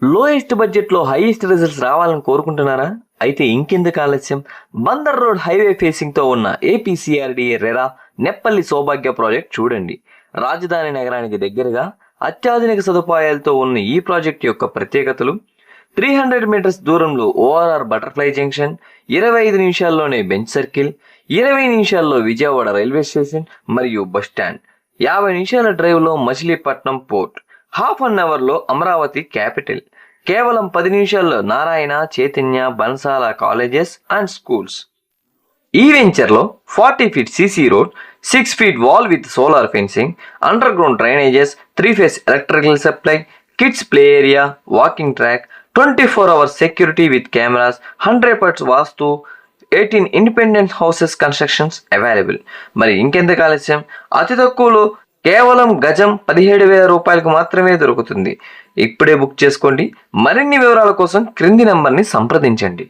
Lowest బడ్జెట్లో highest results రావాలని కోరుకుంటున్నారా? అయితే ఇంకెందుకు ఆలస్యం? బందర్ రోడ్ హైవే ఫేసింగ్తో ఉన్న ఏపీసీఆర్డీఏ రెరా నెప్పల్లి సౌభాగ్య ప్రాజెక్ట్ చూడండి. రాజధాని నగరానికి దగ్గరగా అత్యాధునిక సదుపాయాలతో ఉన్న ఈ ప్రాజెక్ట్ యొక్క ప్రత్యేకతలు: 300 మీటర్స్ దూరంలో ఓఆర్ఆర్ బటర్ఫ్లై జంక్షన్, 25 నిమిషాల్లోనే బెంచ్ సర్కిల్, 20 నిమిషాల్లో విజయవాడ రైల్వే స్టేషన్ మరియు బస్ స్టాండ్, 50 నిమిషాల డ్రైవ్లో మచిలీపట్నం పోర్ట్, హాఫ్ అన్ అవర్లో అమరావతి క్యాపిటల్, కేవలం 10 నిమిషాల్లో Narayana, Chaitanya, బన్సాల colleges and schools. ఈ వెంచర్లో 40 feet CC road, 6 feet wall with solar fencing, under ground drainages, 3 face electrical supply, kids play area, walking track, 24 hours security with cameras, 100% vastu, 18 independent houses constructions available. మరి ఇంకెందుకు ఆలస్యం? అతి తక్కువలో కేవలం గజం 17,000 రూపాయలకు మాత్రమే దొరుకుతుంది. ఇప్పుడే బుక్ చేసుకోండి. మరిన్ని వివరాల కోసం క్రింది నంబర్ని సంప్రదించండి.